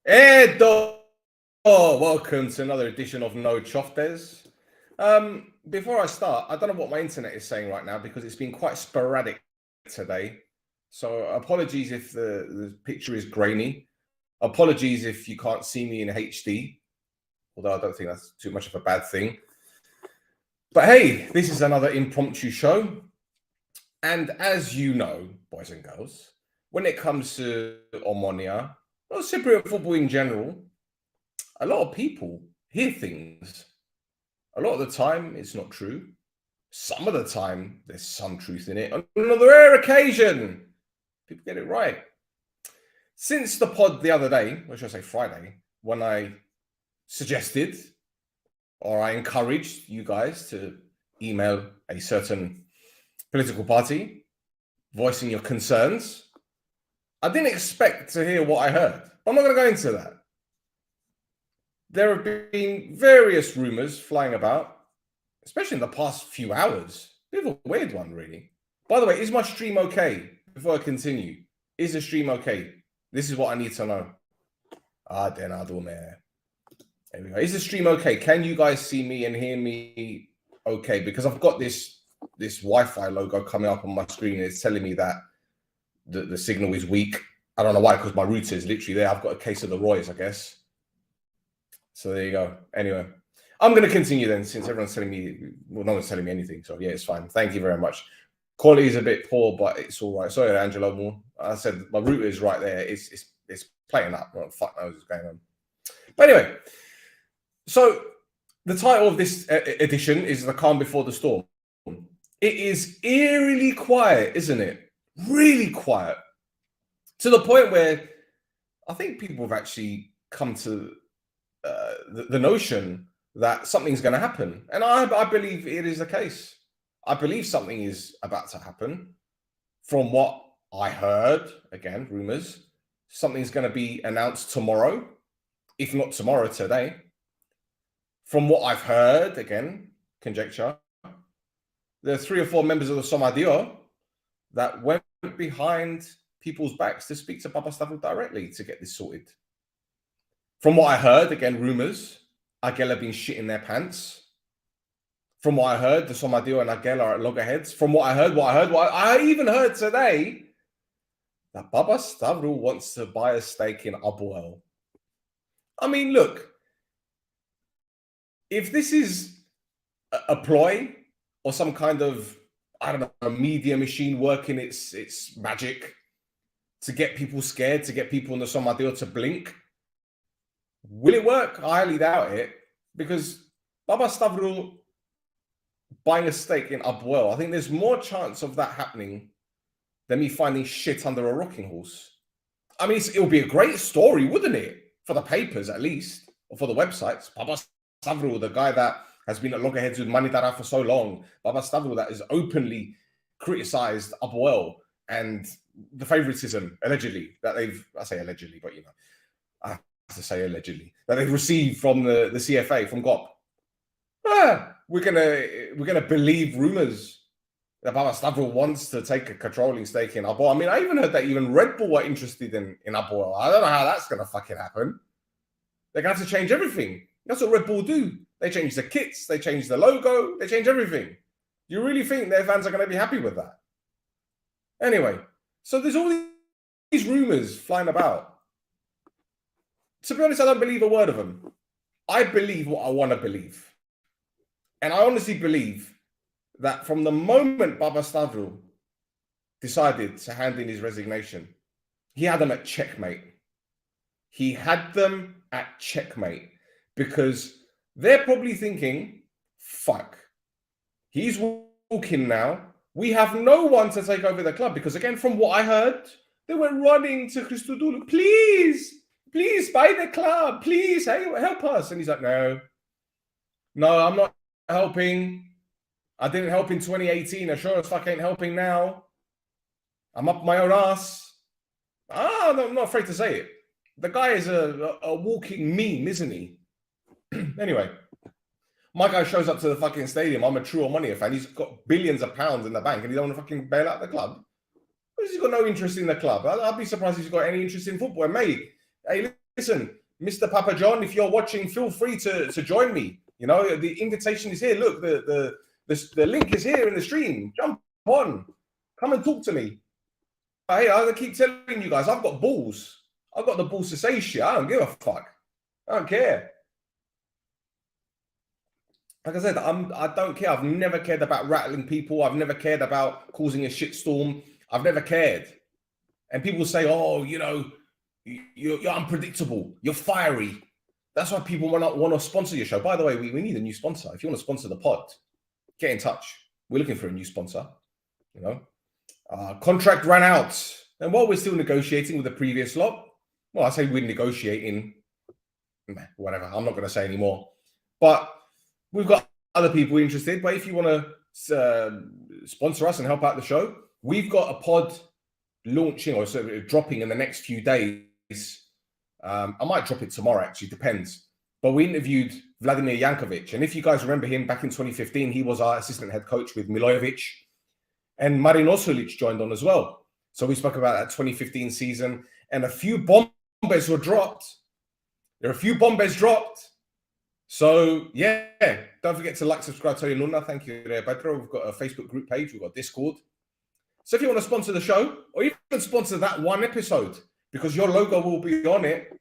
Edo! Welcome to another edition of No Choftes. Before I start, I don't know what my internet is saying right now because it's been quite sporadic today. So apologies if the picture is grainy. Apologies if you can't see me in HD, although I don't think that's too much of a bad thing. But hey, this is another impromptu show. And as you know, boys and girls, when it comes to Omonoia, or Cypriot football in general, a lot of people hear things. A lot of the time, it's not true. Some of the time, there's some truth in it. On another rare occasion, people get it right. Since the pod the other day, or should I say Friday, when I suggested or I encouraged you guys to email a certain political party voicing your concerns, I didn't expect to hear what I heard. I'm not going to go into that. There have been various rumors flying about, especially in the past few hours. Bit of a weird one, really. By the way, is my stream okay? Before I continue, is the stream okay? This is what I need to know. There we go. Is the stream okay? Can you guys see me and hear me okay? Because I've got this Wi-Fi logo coming up on my screen and it's telling me that the signal is weak. I don't know why, because my router is literally there. I've got a case of the Roy's, I guess. So there you go. Anyway, I'm going to continue then, since everyone's telling me, well, no one's telling me anything. So yeah, it's fine. Thank you very much. Quality is a bit poor, but it's all right. Sorry, Angelo Moore. I said my router is right there. It's playing up. What the fuck knows what's going on. But anyway, so the title of this edition is The Calm Before the Storm. It is eerily quiet, isn't it? Really quiet. To the point where I think people have actually come to the notion that something's going to happen. And I believe it is the case. I believe something is about to happen. From what I heard, again, rumors, something's going to be announced tomorrow, if not tomorrow, today. From what I've heard, again, conjecture, there are 3 or 4 members of the Somadio that went behind people's backs to speak to Papa Stavro directly to get this sorted. From what I heard, again, rumors, Agel have been shitting their pants. From what I heard, the Somadio and Agel are at loggerheads. From what I even heard today, that Baba Stavro wants to buy a stake in Abuel. I mean, look, if this is a ploy or some kind of, I don't know, a media machine working its magic to get people scared, to get people in the Somadio to blink, will it work? I highly doubt it, because Baba Stavro buying a stake in Abuel, I think there's more chance of that happening than me finding shit under a rocking horse. I mean, it would be a great story, wouldn't it? For the papers, at least, or for the websites. Baba Stavro, the guy that has been at loggerheads with Manitara for so long. Baba Stavro that has openly criticized Abuel and the favoritism, allegedly, that they've, I say allegedly, but you know, I have to say allegedly, that they've received from the CFA, from GOP. We're gonna believe rumors that Baba Stavro wants to take a controlling stake in Abuel. I mean, I even heard that even Red Bull were interested in Abuel. I don't know how that's gonna fucking happen. They're gonna have to change everything. That's what Red Bull do. They change the kits, they change the logo, they change everything. Do you really think their fans are going to be happy with that? Anyway, so there's all these rumors flying about. To be honest, I don't believe a word of them. I believe what I want to believe. And I honestly believe that from the moment Baba Stavro decided to hand in his resignation, he had them at checkmate. He had them at checkmate because they're probably thinking, fuck, he's walking now. We have no one to take over the club. Because again, from what I heard, they were running to Christodoulou. Please buy the club. Please help us. And he's like, no, I'm not helping. I didn't help in 2018. I sure as fuck ain't helping now. I'm up my own ass. I'm not afraid to say it. The guy is a walking meme, isn't he? Anyway, my guy shows up to the fucking stadium. I'm a true Omonoia fan. He's got billions of pounds in the bank and he don't want to fucking bail out the club. He's got no interest in the club. I'd be surprised if he's got any interest in football. And mate, hey, listen, Mr. Papa John, if you're watching, feel free to join me. You know, the invitation is here. Look, the link is here in the stream. Jump on. Come and talk to me. Hey, I keep telling you guys, I've got balls. I've got the balls to say shit. I don't give a fuck. I don't care. Like I said, I don't care. I've never cared about rattling people. I've never cared about causing a shitstorm. I've never cared. And people say, oh, you know, you're unpredictable. You're fiery. That's why people want to sponsor your show. By the way, we need a new sponsor. If you want to sponsor the pod, get in touch. We're looking for a new sponsor. You know, contract ran out. And while we're still negotiating with the previous lot, well, I say we're negotiating, whatever. I'm not going to say anymore. But we've got other people interested. But if you want to sponsor us and help out the show, we've got a pod launching or sort of dropping in the next few days. I might drop it tomorrow, actually, depends. But we interviewed Vladimir Jankovic. And if you guys remember him back in 2015, he was our assistant head coach with Milojevic. And Marin Osulic joined on as well. So we spoke about that 2015 season. And a few bombers were dropped. There are a few bombers dropped. So, yeah, don't forget to like, subscribe, tell your nonna. Thank you there, Pedro. We've got a Facebook group page. We've got Discord. So if you want to sponsor the show, or even sponsor that one episode, because your logo will be on it,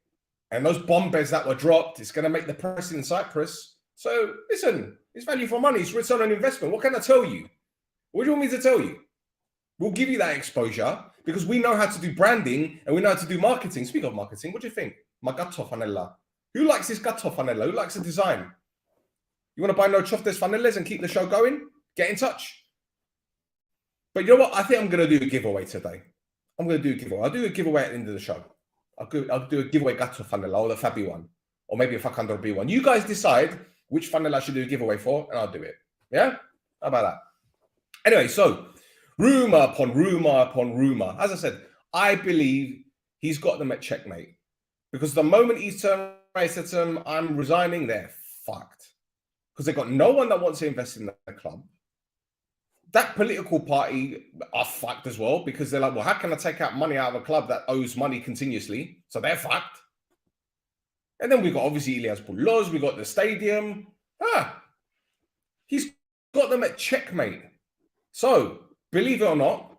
and those bombers that were dropped, it's going to make the press in Cyprus. So listen, it's value for money. It's return on investment. What can I tell you? What do you want me to tell you? We'll give you that exposure because we know how to do branding and we know how to do marketing. Speak of marketing, what do you think? My gatto fanella. Who likes this gatto fanella? Who likes the design? You want to buy No Choftes fanellas and keep the show going? Get in touch. But you know what? I think I'm going to do a giveaway today. I'm going to do a giveaway. I'll do a giveaway at the end of the show. I'll do a giveaway gatto fanella or the Fabi one. Or maybe a ANTROPI one. You guys decide which fanella I should do a giveaway for and I'll do it. Yeah? How about that? Anyway, so rumor upon rumor upon rumor. As I said, I believe he's got them at checkmate. Because the moment he's turned around, said to them, I'm resigning, they're fucked. Because they've got no one that wants to invest in the club. That political party are fucked as well because they're like, well, how can I take out money out of a club that owes money continuously? So they're fucked. And then we got obviously Ilias Boulos, we got the stadium. He's got them at checkmate. So believe it or not,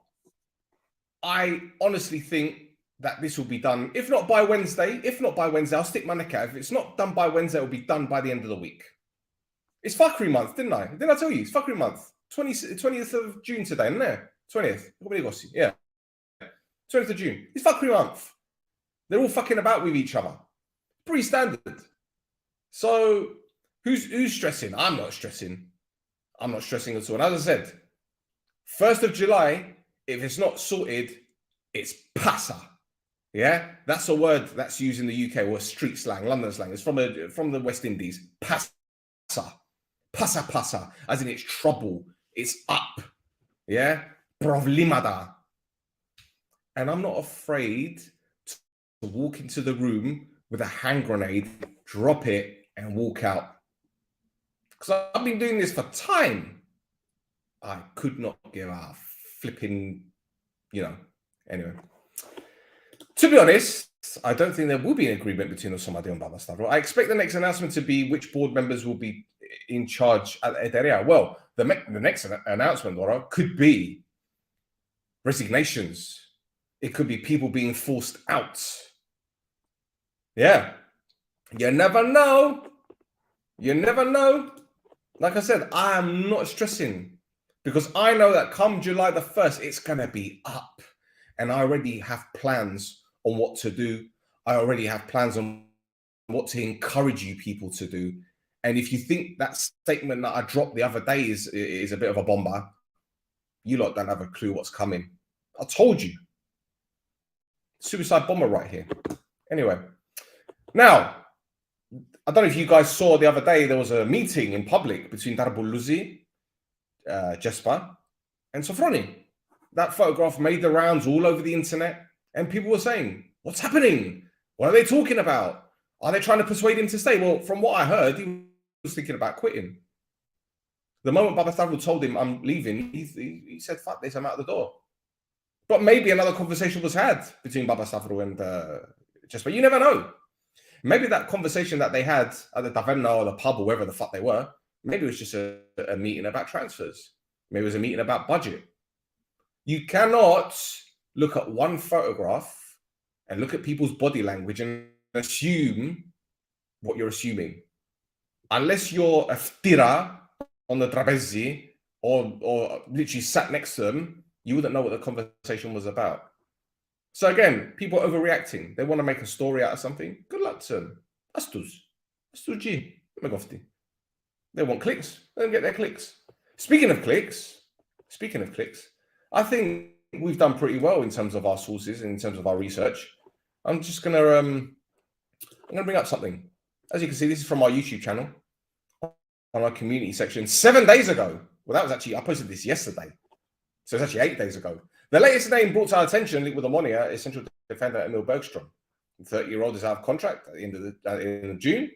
I honestly think that this will be done. If not by Wednesday, I'll stick my neck out. If it's not done by Wednesday, it will be done by the end of the week. It's fuckery month, didn't I? Didn't I tell you? It's fuckery month. 20th of June today, isn't it? 20th. Yeah. 20th of June. It's fucking month. They're all fucking about with each other. Pretty standard. So who's stressing? I'm not stressing. I'm not stressing at all. And as I said, 1st of July, if it's not sorted, it's passa. Yeah? That's a word that's used in the UK or street slang, London slang. It's from the West Indies. Passa. Passa, as in it's trouble. It's up. Yeah? Problemada. And I'm not afraid to walk into the room with a hand grenade, drop it, and walk out. Because I've been doing this for time. I could not give a flipping, anyway. To be honest, I don't think there will be an agreement between Osamadi and Baba Stavro. I expect the next announcement to be which board members will be in charge at Ederia. Well, the next announcement, Laura, could be resignations. It could be people being forced out. Yeah. You never know. You never know. Like I said, I am not stressing because I know that come July the 1st, it's going to be up. And I already have plans on what to do. I already have plans on what to encourage you people to do. And if you think that statement that I dropped the other day is a bit of a bomber, you lot don't have a clue what's coming. I told you. Suicide bomber right here. Anyway. Now, I don't know if you guys saw the other day, there was a meeting in public between Darbuluzi, Chessman, and Sofroni. That photograph made the rounds all over the internet, and people were saying, what's happening? What are they talking about? Are they trying to persuade him to stay? Well, from what I heard, he was thinking about quitting. The moment Baba Stavro told him, I'm leaving, he said, fuck this, I'm out the door. But maybe another conversation was had between Baba Stavro and Chessman. You never know. Maybe that conversation that they had at the taverna or the pub or wherever the fuck they were, maybe it was just a meeting about transfers. Maybe it was a meeting about budget. You cannot look at one photograph and look at people's body language and assume what you're assuming. Unless you're a ftira on the trapezi or literally sat next to them, you wouldn't know what the conversation was about. So again, people are overreacting. They want to make a story out of something. Good luck to them. Astus. Astuji. Megofti. They want clicks. They don't get their clicks. Speaking of clicks, I think we've done pretty well in terms of our sources and in terms of our research. I'm just gonna bring up something. As you can see, this is from our YouTube channel on our community section 7 days ago. Well, that was actually, I posted this yesterday. So it's actually 8 days ago. The latest name brought to our attention, linked with Ammonia, is central defender Emil Bergstrom. The 30-year-old is out of contract at the end of June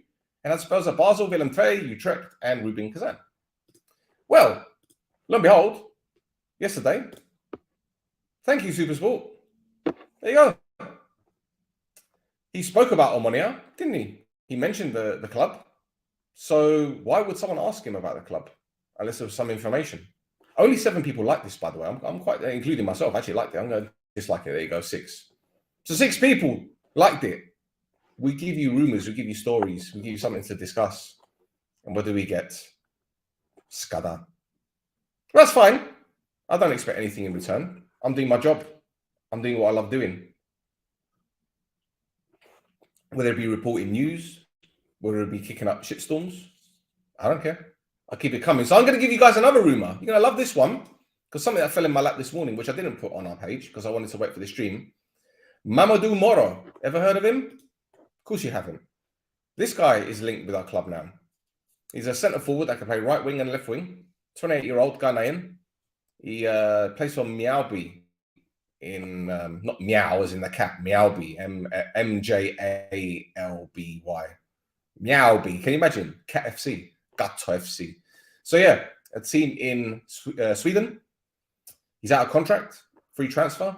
and has spells at Basel, Willem II, Utrecht, and Rubin Kazan. Well, lo and behold, yesterday, thank you, Supersport. There you go. He spoke about Omonoia, didn't he? He mentioned the club. So why would someone ask him about the club unless there was some information? Only 7 people like this, by the way. I'm quite, including myself, actually liked it. I'm going to dislike it. There you go, 6. So 6 people liked it. We give you rumors, we give you stories, we give you something to discuss. And what do we get? Skada. That's fine. I don't expect anything in return. I'm doing my job. I'm doing what I love doing. Whether it be reporting news, whether it be kicking up shitstorms, I don't care. I'll keep it coming. So I'm going to give you guys another rumor. You're going to love this one because something that fell in my lap this morning, which I didn't put on our page because I wanted to wait for the stream. Mamadou Moro. Ever heard of him? Of course you haven't. This guy is linked with our club now. He's a centre forward that can play right wing and left wing. 28-year-old Ghanaian. He plays for Miaobi in, not Meow as in the cat, Miaobi, M-J-A-L-B-Y. Miaobi. Can you imagine? Cat FC. Gato FC. So yeah, a team in Sweden. He's out of contract, free transfer.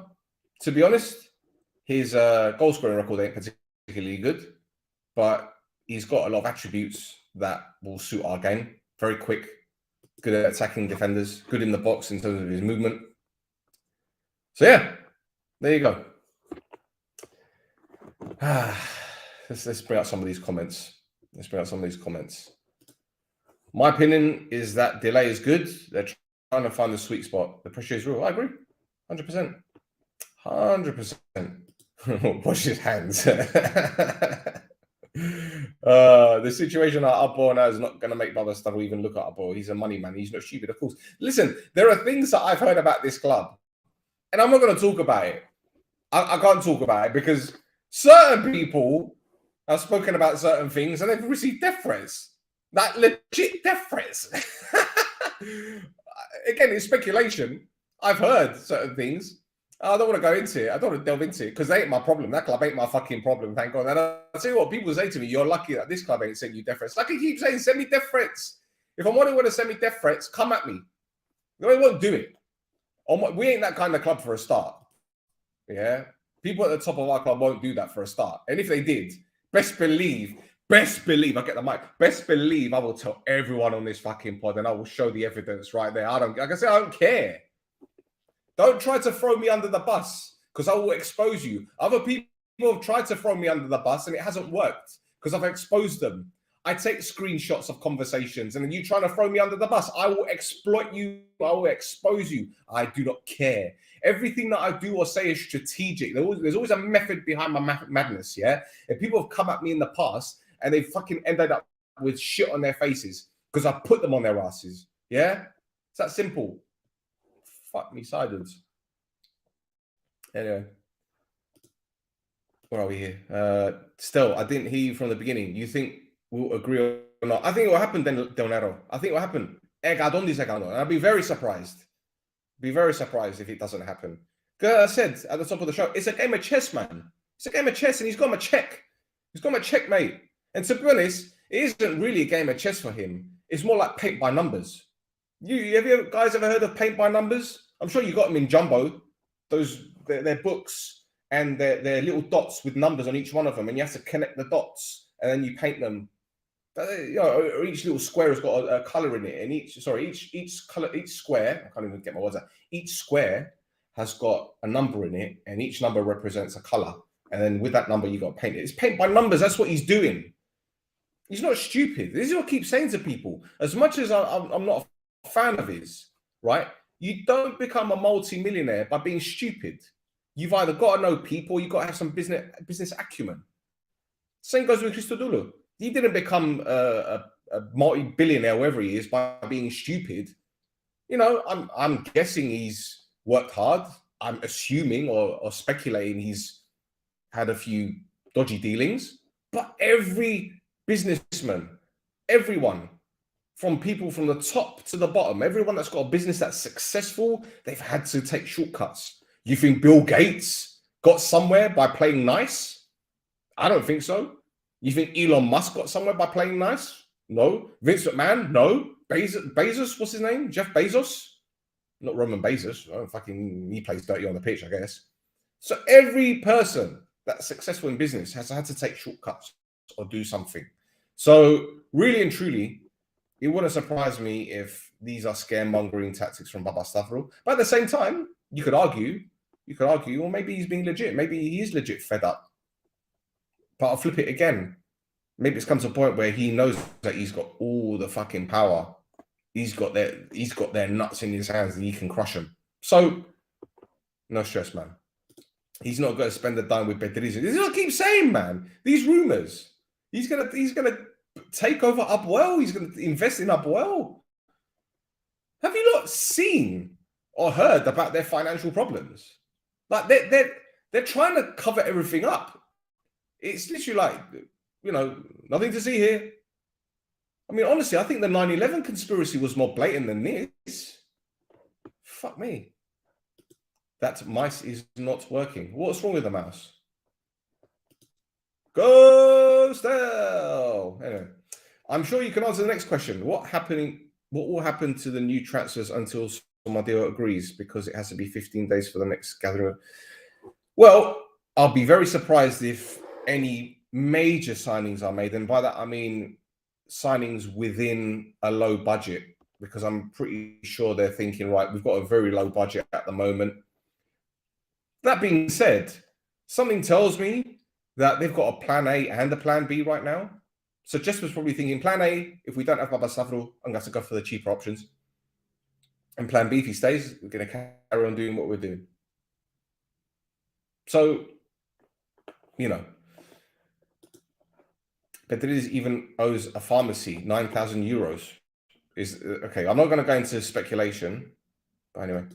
To be honest, his goal scoring record ain't particularly good, but he's got a lot of attributes that will suit our game. Very quick, good at attacking defenders, good in the box in terms of his movement. So yeah, there you go. Let's bring out some of these comments. My opinion is that delay is good. They're trying to find the sweet spot. The pressure is real. I agree. 100%. 100%. Wash his hands. The situation at Abo now is not going to make Baba Stubble even look at Abo. He's a money man. He's not stupid, of course. Listen, there are things that I've heard about this club, and I'm not going to talk about it. I can't talk about it because certain people have spoken about certain things and they've received death threats. Like legit death threats. Again, it's speculation. I've heard certain things. I don't want to go into it. I don't want to delve into it because they ain't my problem. That club ain't my fucking problem, thank God. And I'll tell you what, people say to me, you're lucky that this club ain't sending you death threats. Like I keep saying, send me death threats. If I'm want to send me death threats, come at me. No, I won't do it. We ain't that kind of club for a start. Yeah? People at the top of our club won't do that for a start. And if they did, best believe, I get the mic. Best believe I will tell everyone on this fucking pod and I will show the evidence right there. Like I said, I don't care. Don't try to throw me under the bus because I will expose you. Other people have tried to throw me under the bus and it hasn't worked because I've exposed them. I take screenshots of conversations and then you trying to throw me under the bus. I will exploit you. I will expose you. I do not care. Everything that I do or say is strategic. There's always a method behind my madness, yeah? If people have come at me in the past and they fucking ended up with shit on their faces because I put them on their asses, yeah? It's that simple. Fuck me sideways. Anyway. Where are we here? Still, I didn't hear you from the beginning. You think we'll agree or not? I think it will happen, Del Nero. I think it will happen. And I'll be very surprised. Be very surprised if it doesn't happen. Because I said at the top of the show, it's a game of chess, man. It's a game of chess, and he's got my check. He's got my checkmate. And to be honest, it isn't really a game of chess for him. It's more like paint by numbers. Have you guys ever heard of paint by numbers? I'm sure you got them in Jumbo. They're books, and they're little dots with numbers on each one of them, and you have to connect the dots, and then you paint them. You know, or each little square has got a color in it, and each square, I can't even get my words out. Each square has got a number in it, and each number represents a color. And then with that number, you got to paint it. It's paint by numbers. That's what he's doing. He's not stupid. This is what I keep saying to people. As much as I'm not a fan of his, right? You don't become a multi-millionaire by being stupid. You've either got to know people, or you've got to have some business acumen. Same goes with Christodoulou. He didn't become a multi-billionaire, wherever he is, by being stupid. You know, I'm guessing he's worked hard. I'm assuming or speculating he's had a few dodgy dealings. But every businessman, everyone, from people from the top to the bottom, everyone that's got a business that's successful, they've had to take shortcuts. You think Bill Gates got somewhere by playing nice? I don't think so. You think Elon Musk got somewhere by playing nice? No. Vince McMahon? No. Bezos, what's his name? Jeff Bezos? Not Roman Bezos. Oh, fucking, he plays dirty on the pitch, I guess. So every person that's successful in business has had to take shortcuts or do something. So really and truly, it wouldn't surprise me if these are scaremongering tactics from Baba Stavro. But at the same time, you could argue, well, maybe he's being legit. Maybe he is legit fed up. But I'll flip it again. Maybe it's come to a point where he knows that he's got all the fucking power. He's got their nuts in his hands and he can crush them. So, no stress, man. He's not going to spend the dime with Bedrizzi. This is what I keep saying, man. These rumors. He's gonna take over Upwell. He's going to invest in Upwell. Have you not seen or heard about their financial problems? Like they're trying to cover everything up. It's literally like, you know, nothing to see here. I mean, honestly, I think the 9/11 conspiracy was more blatant than this. Fuck me. That mouse is not working. What's wrong with the mouse? Go still. Anyway, I'm sure you can answer the next question. What will happen to the new transfers until Somadeo agrees? Because it has to be 15 days for the next gathering. Well, I'll be very surprised if any major signings are made. And by that, I mean signings within a low budget, because I'm pretty sure they're thinking, right, we've got a very low budget at the moment. That being said, something tells me that they've got a plan A and a plan B right now. So Jess was probably thinking, plan A, if we don't have Baba Stavro, I'm going to have to go for the cheaper options. And plan B, if he stays, we're going to carry on doing what we're doing. So, you know, Bedriz even owes a pharmacy 9,000 euros. Is okay. I'm not going to go into speculation. But anyway,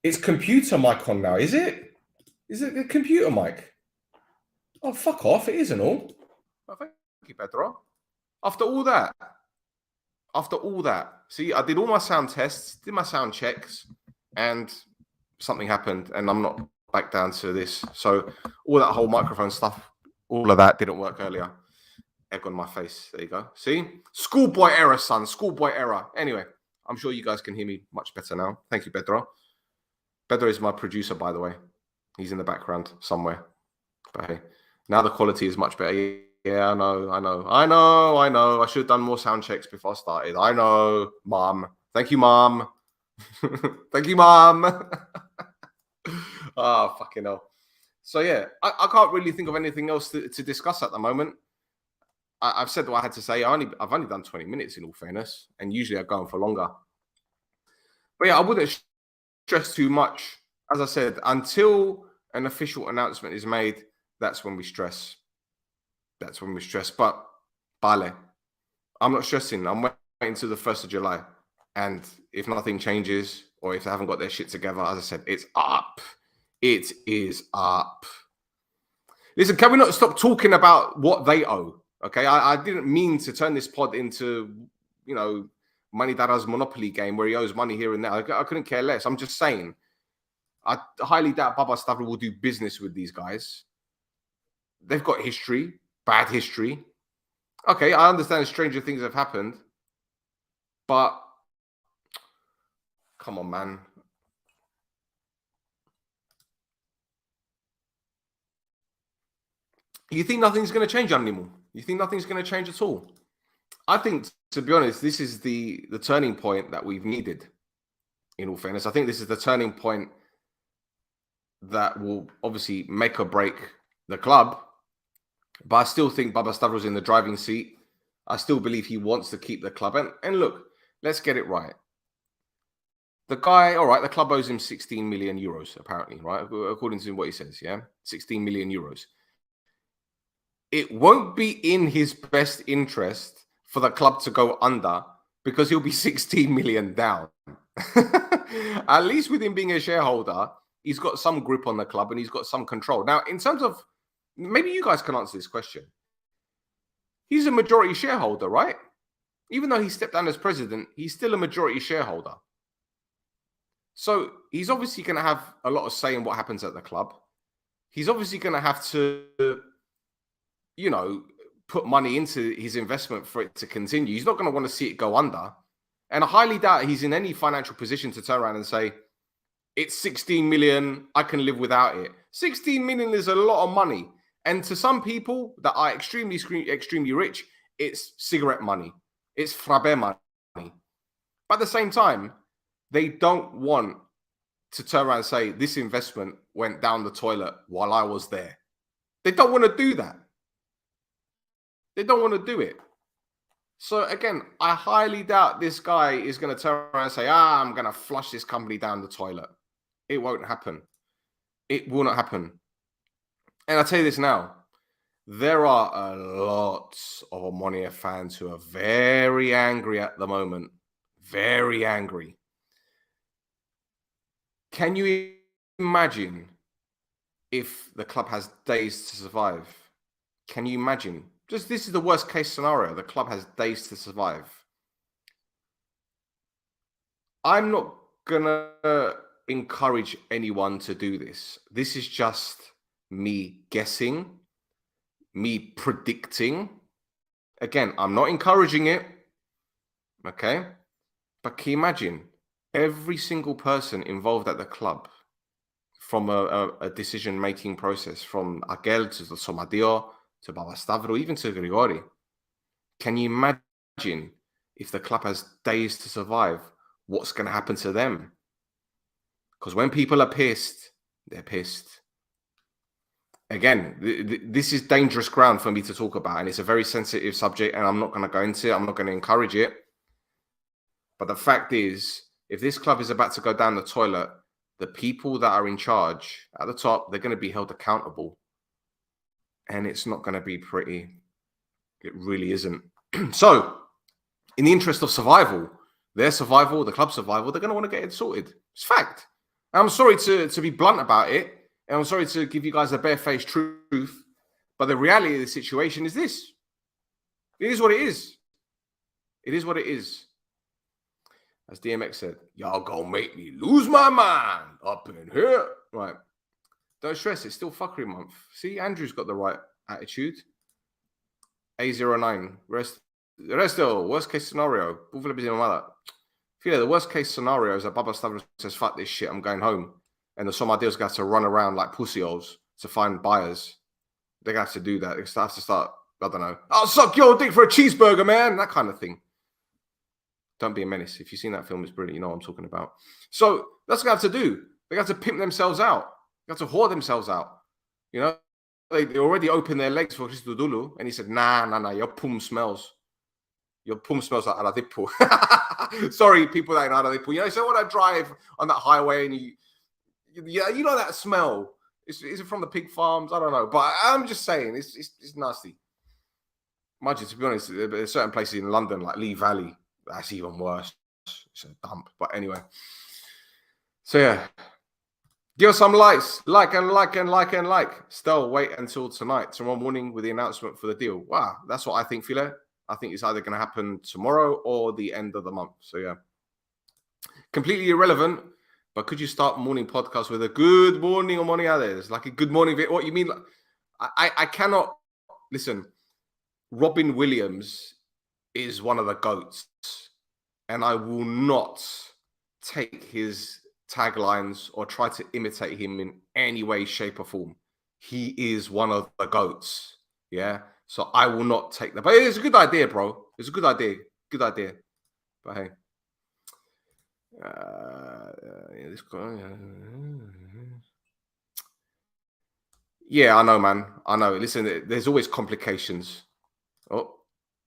it's computer mic on now, is it? Is it the computer mic? Oh, fuck off. It isn't all. Oh, thank you, Pedro. After all that, see, I did all my sound tests, did my sound checks, and something happened, and I'm not back down to this. So all that whole microphone stuff, all of that didn't work earlier. Egg on my face. There you go. See? Schoolboy error, son. Schoolboy error. Anyway, I'm sure you guys can hear me much better now. Thank you, Pedro. Pedro is my producer, by the way. He's in the background somewhere. But hey, now the quality is much better. Yeah, I know. I should have done more sound checks before I started. I know, Mom. Thank you, Mom. Thank you, Mom. Oh, fucking hell. So, yeah, I can't really think of anything else to discuss at the moment. I've said what I had to say. I've only done 20 minutes, in all fairness, and usually I go on for longer. But yeah, I wouldn't stress too much. As I said, until an official announcement is made, that's when we stress. But, Bale, I'm not stressing. I'm waiting till the 1st of July. And if nothing changes, or if they haven't got their shit together, as I said, it's up. It is up. Listen, can we not stop talking about what they owe? Okay, I didn't mean to turn this pod into, you know, Money Dada's Monopoly game where he owes money here and there. I couldn't care less. I'm just saying, I highly doubt Baba Stavro will do business with these guys. They've got history, bad history. Okay, I understand stranger things have happened, but come on, man. You think nothing's going to change anymore? You think nothing's going to change at all? I think, to be honest, this is the turning point that we've needed. In all fairness, I think this is the turning point that will obviously make or break the club. But I still think Baba Stavros in the driving seat. I still believe he wants to keep the club. And look, let's get it right. The guy, all right, the club owes him 16 million euros, apparently, right? According to what he says, yeah? 16 million euros. It won't be in his best interest for the club to go under because he'll be 16 million down. At least with him being a shareholder, he's got some grip on the club and he's got some control. Now, in terms of, maybe you guys can answer this question. He's a majority shareholder, right? Even though he stepped down as president, he's still a majority shareholder. So he's obviously going to have a lot of say in what happens at the club. He's obviously going to have to, you know, put money into his investment for it to continue. He's not going to want to see it go under. And I highly doubt he's in any financial position to turn around and say, it's 16 million, I can live without it. 16 million is a lot of money. And to some people that are extremely rich, it's cigarette money. It's frappe money. But at the same time, they don't want to turn around and say, this investment went down the toilet while I was there. They don't want to do that. They don't want to do it. So again, I highly doubt this guy is going to turn around and say, I'm going to flush this company down the toilet. It won't happen. It will not happen. And I'll tell you this now. There are a lot of Omonoia fans who are very angry at the moment. Very angry. Can you imagine if the club has days to survive? Can you imagine? Just this is the worst case scenario. The club has days to survive. I'm not going to encourage anyone to do this. This is just me guessing, me predicting. Again, I'm not encouraging it. Okay. But can you imagine every single person involved at the club from a decision-making process, from Akel to the Somadio, to Baba Stavro, even to Grigori. Can you imagine if the club has days to survive, what's going to happen to them? Because when people are pissed, they're pissed. Again, this is dangerous ground for me to talk about, and it's a very sensitive subject, and I'm not going to go into it. I'm not going to encourage it. But the fact is, if this club is about to go down the toilet, the people that are in charge at the top, they're going to be held accountable. And it's not going to be pretty. It really isn't. So, in the interest of survival, their survival, the club's survival, they're going to want to get it sorted. It's fact. And I'm sorry to be blunt about it. And I'm sorry to give you guys a barefaced truth. But the reality of the situation is this. It is what it is. It is what it is. As DMX said, y'all gonna make me lose my mind up in here. Right. Don't stress, it's still fuckery month. See, Andrew's got the right attitude. A09. Resto, worst case scenario. The worst case scenario is that Baba Stavros says, fuck this shit, I'm going home. And the Somadio's got to run around like pussy-holes to find buyers. They're going to have to do that. They have to start, I don't know, I'll suck your dick for a cheeseburger, man. That kind of thing. Don't be a menace. If you've seen that film, it's brilliant. You know what I'm talking about. So that's what they have to do. They have to pimp themselves out. They have to whore themselves out. You know, they already opened their legs for Christodulu, and he said, nah, your pum smells. Your pum smells like Aradipu. Sorry, people that know Aradipu. You know, so when I drive on that highway and you know that smell. Is it from the pig farms? I don't know. But I'm just saying, it's nasty. Imagine, to be honest, there's certain places in London, like Lee Valley, that's even worse. It's a dump. But anyway. So yeah. Give us some likes. Like. Still wait until tonight. Tomorrow morning with the announcement for the deal. Wow. That's what I think, Philo. I think it's either going to happen tomorrow or the end of the month. So yeah. Completely irrelevant. But could you start morning podcast with a good morning Omonoia? Like a good morning. What you mean? I cannot. Listen, Robin Williams is one of the GOATs. And I will not take his taglines or try to imitate him in any way, shape, or form. He is one of the GOATs. Yeah. So I will not take that. But it's a good idea, bro. It's a good idea. Good idea. But hey. Yeah, this guy. Yeah, I know, man. I know. Listen, there's always complications. Oh,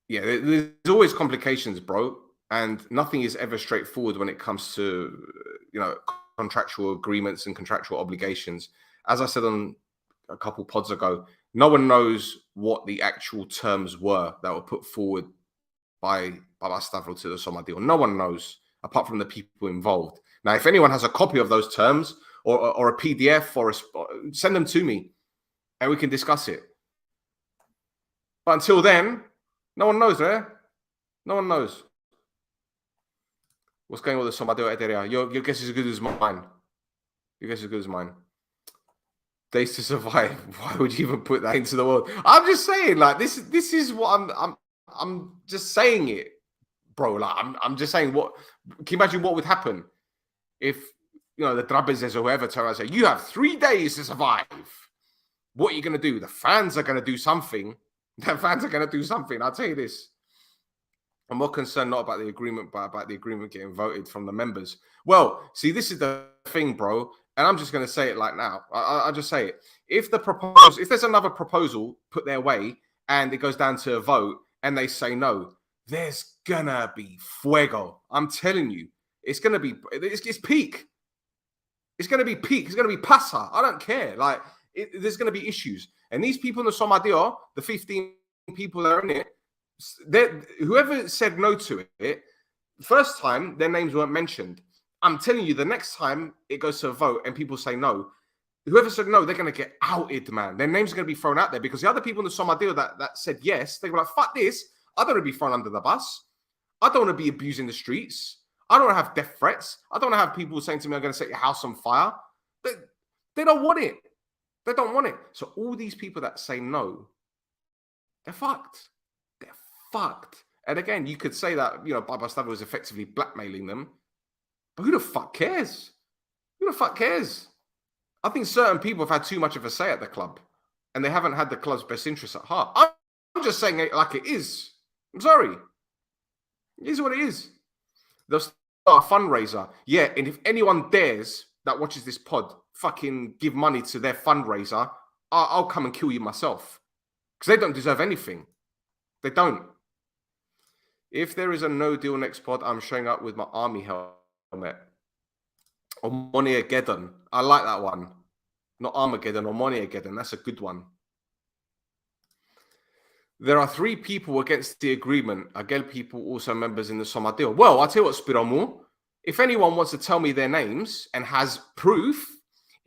yeah, there's always complications, bro. And nothing is ever straightforward when it comes to, you know, contractual agreements and contractual obligations. As I said on a couple pods ago, no one knows what the actual terms were that were put forward by Stavro to the Soma deal. No one knows apart from the people involved. Now, if anyone has a copy of those terms or a PDF send them to me and we can discuss it. But until then, no one knows, eh? No one knows what's going on with the Somadeo area. Your guess is as good as mine. Your guess is as good as mine. Days to survive. Why would you even put that into the world? I'm just saying, like, this is what I'm just saying it, bro. Like, I'm just saying what. Can you imagine what would happen if, you know, the Trapezes or whoever turn around and say, you have 3 days to survive? What are you going to do? The fans are going to do something. The fans are going to do something. I'll tell you this. I'm more concerned not about the agreement, but about the agreement getting voted from the members. Well, see, this is the thing, bro. And I'm just going to say it like now. I'll just say it. If there's another proposal put their way and it goes down to a vote and they say no, there's going to be fuego. I'm telling you, it's going to be, it's peak. It's going to be peak. It's going to be pasa. I don't care. Like, there's going to be issues. And these people in the Somadio, the 15 people that are in it, whoever said no to it, first time their names weren't mentioned. I'm telling you, the next time it goes to a vote and people say no, whoever said no, they're going to get outed, man. Their names are going to be thrown out there because the other people in the Somadio that said yes, they were like, fuck this. I don't want to be thrown under the bus. I don't want to be abusing the streets. I don't want to have death threats. I don't want to have people saying to me, I'm going to set your house on fire. They don't want it. They don't want it. So all these people that say no, they're fucked. They're fucked. And again, you could say that, you know, Baba Stavo was effectively blackmailing them. But who the fuck cares? Who the fuck cares? I think certain people have had too much of a say at the club and they haven't had the club's best interests at heart. I'm just saying it like it is. I'm sorry. It is what it is. They'll start a fundraiser. Yeah, and if anyone dares that watches this pod fucking give money to their fundraiser, I'll come and kill you myself. Because they don't deserve anything. They don't. If there is a no deal next pod, I'm showing up with my army helmet. Omonoia Geddon. I like that one. Not Armageddon, Omonoia Geddon. That's a good one. There are 3 people against the agreement. Agel people, also members in the Somadeo. Well, I'll tell you what, Spiromu. If anyone wants to tell me their names and has proof,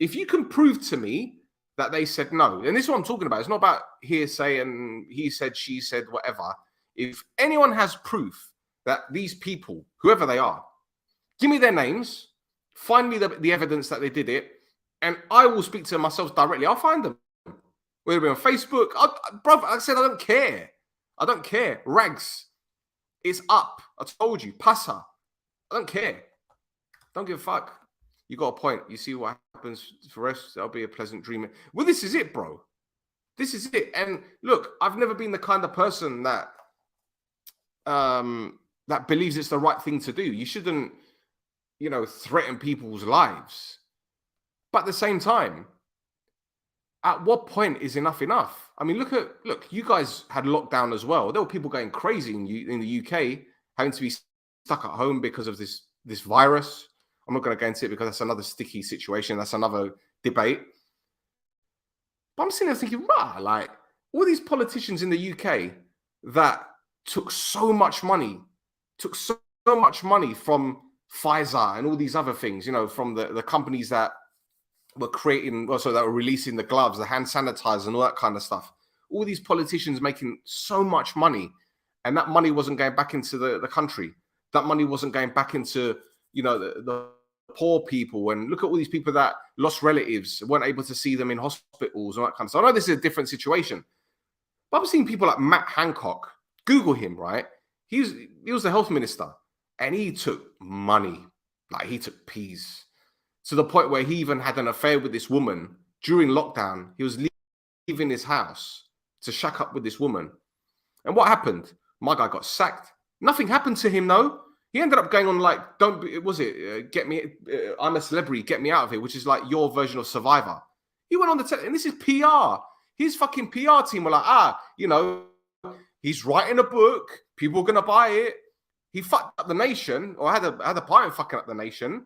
if you can prove to me that they said no, and this is what I'm talking about. It's not about hearsay and he said, she said, whatever. If anyone has proof that these people, whoever they are, give me their names, find me the evidence that they did it, and I will speak to them myself directly. I'll find them. Whether it be on Facebook. Bro, I said I don't care. I don't care. Rags. It's up. I told you. Pasa. I don't care. Don't give a fuck. You got a point. You see what happens for us. That'll be a pleasant dream. Well, this is it, bro. This is it. And look, I've never been the kind of person that that believes it's the right thing to do. You shouldn't, you know, threaten people's lives. But at the same time, at what point is enough enough? I mean, look, you guys had lockdown as well. There were people going crazy in the UK, having to be stuck at home because of this virus. I'm not going to go into it because that's another sticky situation. That's another debate. But I'm sitting there thinking, like all these politicians in the UK that took so much money from Pfizer and all these other things, you know, from the companies that were creating, also that were releasing the gloves, the hand sanitizer and all that kind of stuff. All these politicians making so much money, and that money wasn't going back into the country. That money wasn't going back into, you know, the poor people. And look at all these people that lost relatives, weren't able to see them in hospitals and all that kind of stuff. I know this is a different situation, but I've seen people like Matt Hancock. Google him, right? He was the health minister, and he took money, like he took peas, to the point where he even had an affair with this woman during lockdown. He was leaving his house to shack up with this woman. And what happened? My guy got sacked. Nothing happened to him, though. He ended up going on like, get me, I'm a celebrity, get me out of here, which is like your version of Survivor. He went on the and this is PR. His fucking PR team were like, he's writing a book. People are gonna buy it. He fucked up the nation, or had a part in fucking up the nation.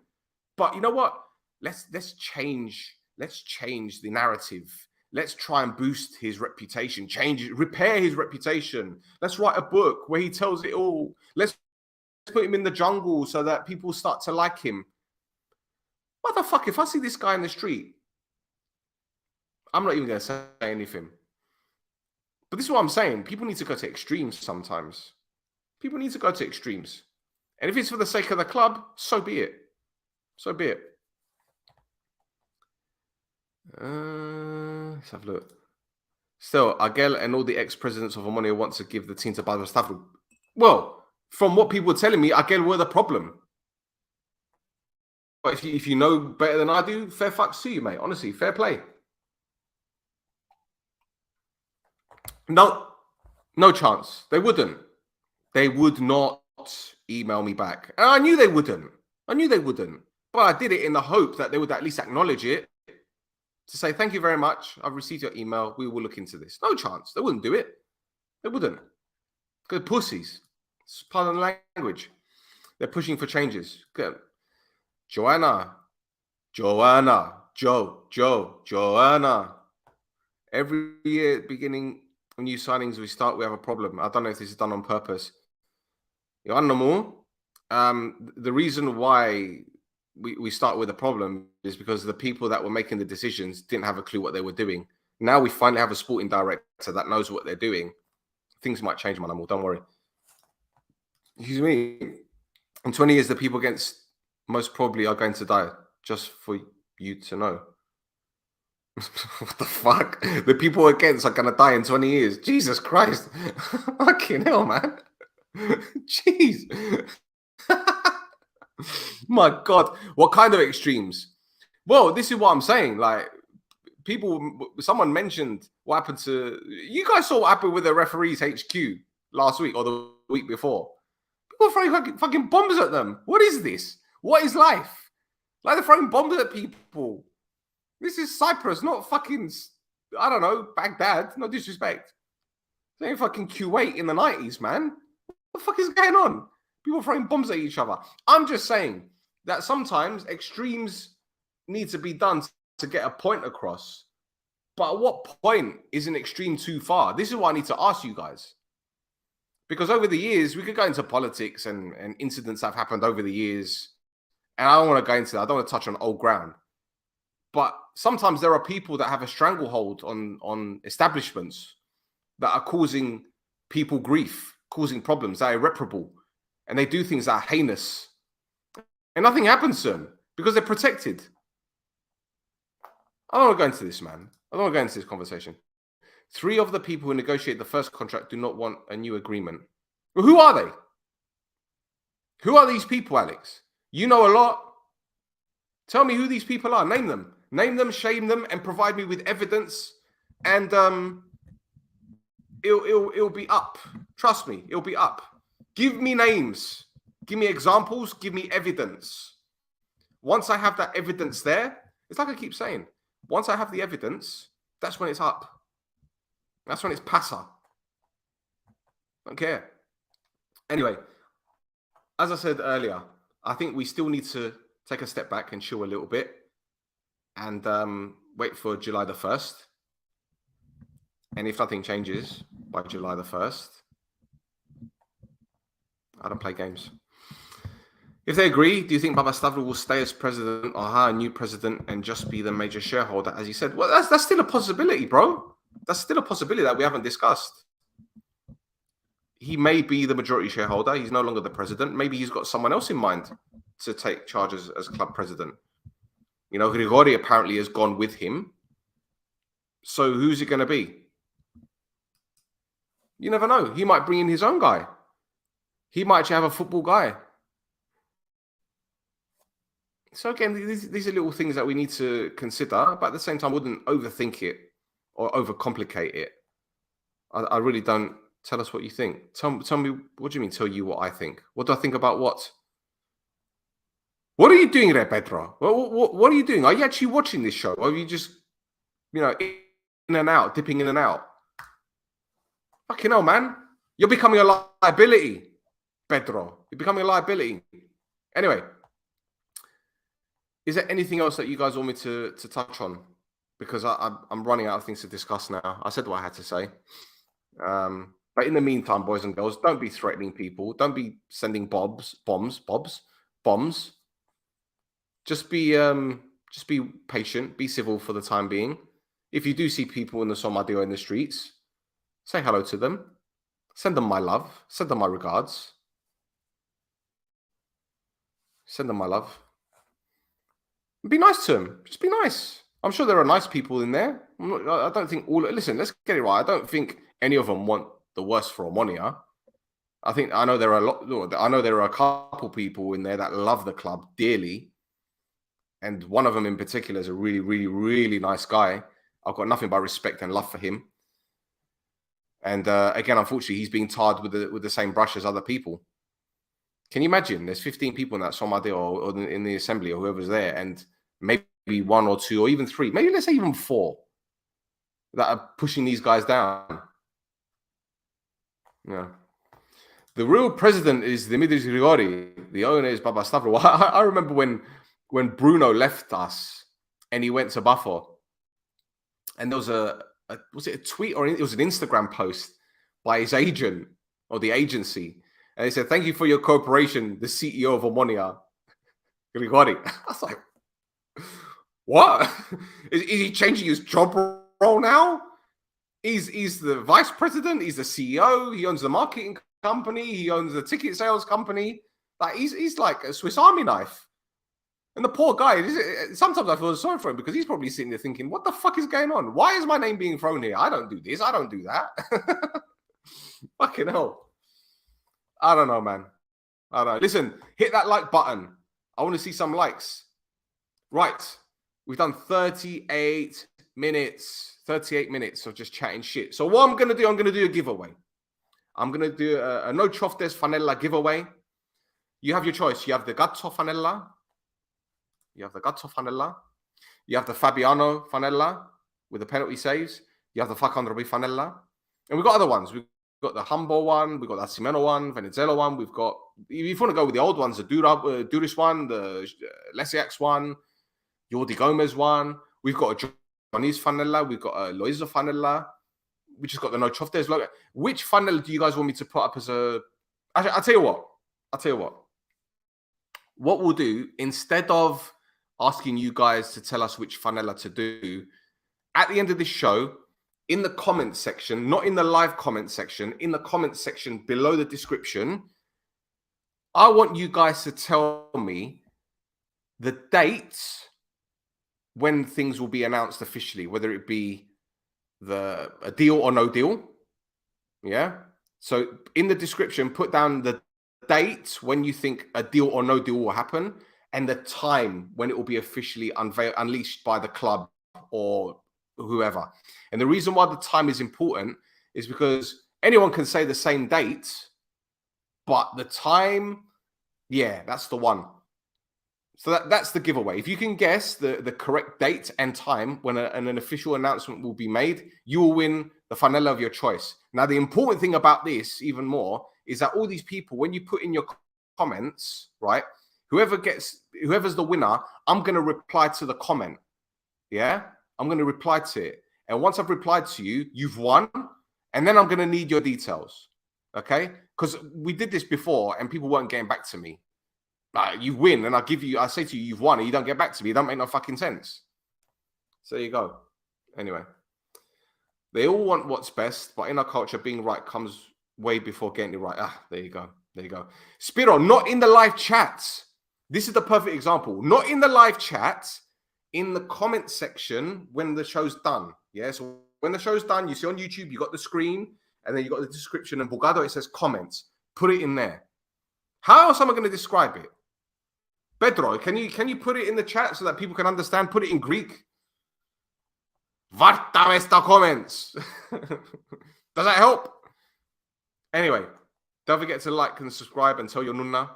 But you know what? Let's change the narrative. Let's try and boost his reputation, repair his reputation. Let's write a book where he tells it all. Let's put him in the jungle so that people start to like him. What the fuck? If I see this guy in the street, I'm not even going to say anything. But this is what I'm saying. People need to go to extremes sometimes. People need to go to extremes. And if it's for the sake of the club, so be it. So be it. Let's have a look. Still, Agel and all the ex-presidents of Ammonia want to give the team to Barbara Stafford. Well, from what people were telling me, Agel were the problem. But if you know better than I do, fair fucks to you, mate. Honestly, fair play. No chance. They wouldn't. They would not email me back. And I knew they wouldn't. But I did it in the hope that they would at least acknowledge it. To say, thank you very much. I've received your email. We will look into this. No chance. They wouldn't do it. They wouldn't. Good pussies. It's part of the language. They're pushing for changes. Good. Joanna. Every year, beginning new signings, we have a problem. I don't know if this is done on purpose. The reason why we start with a problem is because the people that were making the decisions didn't have a clue what they were doing. Now we finally have a sporting director that knows what they're doing. Things might change, man. Don't worry. Excuse me. In 20 years, the people against most probably are going to die. Just for you to know. What the fuck? The people against are going to die in 20 years. Jesus Christ. Fucking hell, man. Jeez. My God. What kind of extremes? Well, this is what I'm saying. Like, someone mentioned what happened to... You guys saw what happened with the referees HQ last week or the week before. People throwing fucking bombs at them. What is this? What is life? Like, they're throwing bombs at people. This is Cyprus, not fucking, I don't know, Baghdad. No disrespect. They ain't fucking Kuwait in the 90s, man. What the fuck is going on? People throwing bombs at each other. I'm just saying that sometimes extremes need to be done to get a point across. But at what point is an extreme too far? This is what I need to ask you guys. Because over the years, we could go into politics and incidents that have happened over the years. And I don't want to go into that. I don't want to touch on old ground. But sometimes there are people that have a stranglehold on establishments that are causing people grief, causing problems that are irreparable. And they do things that are heinous. And nothing happens to them because they're protected. I don't want to go into this, man. I don't want to go into this conversation. 3 of the people who negotiate the first contract do not want a new agreement. Well, who are they? Who are these people, Alex? You know a lot. Tell me who these people are. Name them. Name them, shame them, and provide me with evidence. And it'll be up. Trust me, it'll be up. Give me names. Give me examples. Give me evidence. Once I have that evidence there, it's like I keep saying. Once I have the evidence, that's when it's up. That's when it's passa. Don't care. Anyway, as I said earlier, I think we still need to take a step back and chill a little bit and wait for July the 1st. And if nothing changes by July the 1st, I don't play games. If they agree, do you think Baba Stavro will stay as president or hire a new president and just be the major shareholder, as he said? Well, that's still a possibility, bro. That's still a possibility that we haven't discussed. He may be the majority shareholder. He's no longer the president. Maybe he's got someone else in mind to take charge as club president. You know, Grigori apparently has gone with him. So who's it going to be? You never know. He might bring in his own guy. He might actually have a football guy. So again, these are little things that we need to consider, but at the same time, wouldn't overthink it or overcomplicate it. I really don't. Tell us what you think. Tell me, what do you mean, tell you what I think? What do I think about what? What are you doing there, Pedro? What are you doing? Are you actually watching this show? Or are you just, in and out, dipping in and out? Fucking hell, man. You're becoming a liability, Pedro. You're becoming a liability. Anyway, is there anything else that you guys want me to touch on? Because I'm running out of things to discuss now. I said what I had to say. But in the meantime, boys and girls, don't be threatening people. Don't be sending bombs. Just be patient. Be civil for the time being. If you do see people in the Somalia in the streets, say hello to them. Send them my love. Send them my regards. Send them my love. Be nice to them. Just be nice. I'm sure there are nice people in there. I don't think all. Listen, let's get it right. I don't think any of them want the worst for Ammonia. I know there are a lot. I know there are a couple people in there that love the club dearly, and one of them in particular is a really, really, really nice guy. I've got nothing but respect and love for him. And again, unfortunately, he's being tarred with the same brush as other people. Can you imagine? There's 15 people in that Somalia or in the assembly or whoever's there, and maybe one or two or even three, maybe let's say even four, that are pushing these guys down. Yeah. The real president is Dimitris Grigori. The owner is Baba Stavro. I remember when Bruno left us and he went to Buffalo, and there was was it a tweet or it was an Instagram post by his agent or the agency, and they said, "Thank you for your cooperation, the CEO of Ammonia, Grigori." I was like, "What? Is he changing his job role now? He's the vice president. He's the CEO. He owns the marketing company. He owns the ticket sales company. Like he's like a Swiss Army knife." And the poor guy, sometimes I feel sorry for him because he's probably sitting there thinking, what the fuck is going on? Why is my name being thrown here? I don't do this. I don't do that. Fucking hell. I don't know, man. I don't know. Listen, hit that like button. I want to see some likes. Right. We've done 38 minutes of just chatting shit. So what I'm going to do a giveaway. I'm going to do a No Choftes Fanella giveaway. You have your choice. You have the Gatto Fanella. You have the Gatto Fanella. You have the Fabiano Fanella with the penalty saves. You have the ANTROPI Fanella. And we've got other ones. We've got the Humbo one. We've got the Cimeno one, Venezuela one. We've got, if you want to go with the old ones, the Duris one, the Lesiax one, Jordi Gomez one. We've got a Johnny's Fanella. We've got a Loiza Fanella. We just got the No Choftes logo. Which Fanella do you guys want me to put up as a... I'll tell you what. What we'll do, instead of asking you guys to tell us which Fanella to do, at the end of this show, in the comment section, not in the live comment section, in the comment section below the description, I want you guys to tell me the dates when things will be announced officially, whether it be a deal or no deal. Yeah. So in the description, put down the date when you think a deal or no deal will happen, and the time when it will be officially unleashed by the club or whoever. And the reason why the time is important is because anyone can say the same date, but the time, yeah, that's the one. So that's the giveaway. If you can guess the correct date and time when an official announcement will be made, you will win the Fanella of your choice. Now, the important thing about this even more is that all these people, when you put in your comments, right, whoever's the winner, I'm going to reply to the comment. Yeah, I'm going to reply to it. And once I've replied to you, you've won. And then I'm going to need your details. Okay? Because we did this before and people weren't getting back to me. You win and I say to you, you've won, and you don't get back to me. It don't make no fucking sense. So there you go. Anyway, they all want what's best, but in our culture, being right comes way before getting it right. There you go. There you go. Spiro, not in the live chats. This is the perfect example. Not in the live chat, in the comment section when the show's done. Yeah, so when the show's done, you see on YouTube, you got the screen, and then you got the description, and Bugado, it says comments. Put it in there. How else am I going to describe it? Pedro, can you put it in the chat so that people can understand? Put it in Greek. Varta esta comments. Does that help? Anyway, don't forget to like and subscribe and tell your nunna.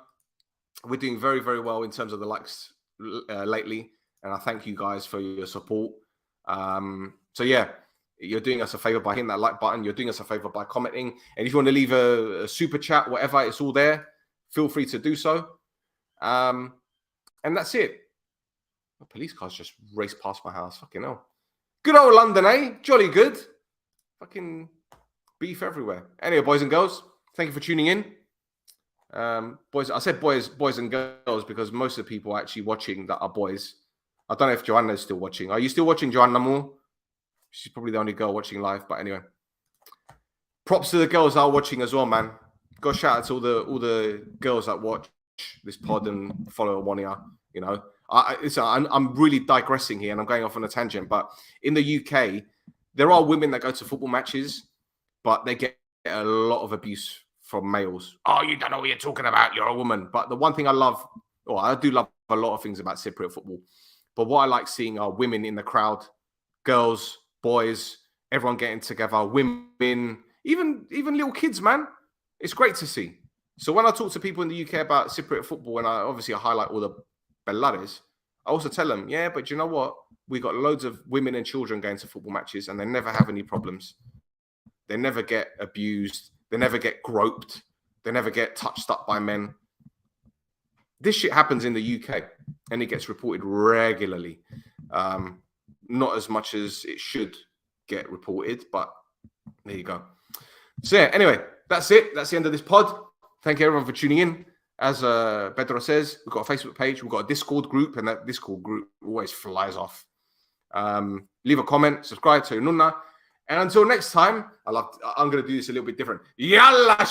We're doing very, very well in terms of the likes lately. And I thank you guys for your support. So yeah, you're doing us a favor by hitting that like button. You're doing us a favor by commenting. And if you want to leave a super chat, whatever, it's all there. Feel free to do so. And that's it. The police cars just raced past my house. Fucking hell. Good old London, eh? Jolly good. Fucking beef everywhere. Anyway, boys and girls, thank you for tuning in. Boys, I said boys and girls because most of the people actually watching that are boys. I don't know if Joanna's still watching. Are you still watching, Joanna Moore? She's probably the only girl watching live, but anyway. Props to the girls that are watching as well, man. Go shout out to all the girls that watch this pod and follow Omonoia. You know, I'm really digressing here and I'm going off on a tangent. But in the UK, there are women that go to football matches, but they get a lot of abuse from males. Oh, you don't know what you're talking about. You're a woman. But the one thing I love, or I do love a lot of things about Cypriot football. But what I like seeing are women in the crowd, girls, boys, everyone getting together, women, even little kids, man. It's great to see. So when I talk to people in the UK about Cypriot football, and I highlight all the bellares, I also tell them, yeah, but you know what? We got loads of women and children going to football matches and they never have any problems. They never get abused. They never get groped. They never get touched up by men. This shit happens in the UK and it gets reported regularly. Not as much as it should get reported, but there you go. So yeah, anyway, that's it. That's the end of this pod. Thank you everyone for tuning in. As Pedro says, we've got a Facebook page, we've got a Discord group, and that Discord group always flies off. Leave a comment, subscribe to Nunna. And until next time, I'm going to do this a little bit different. Yalla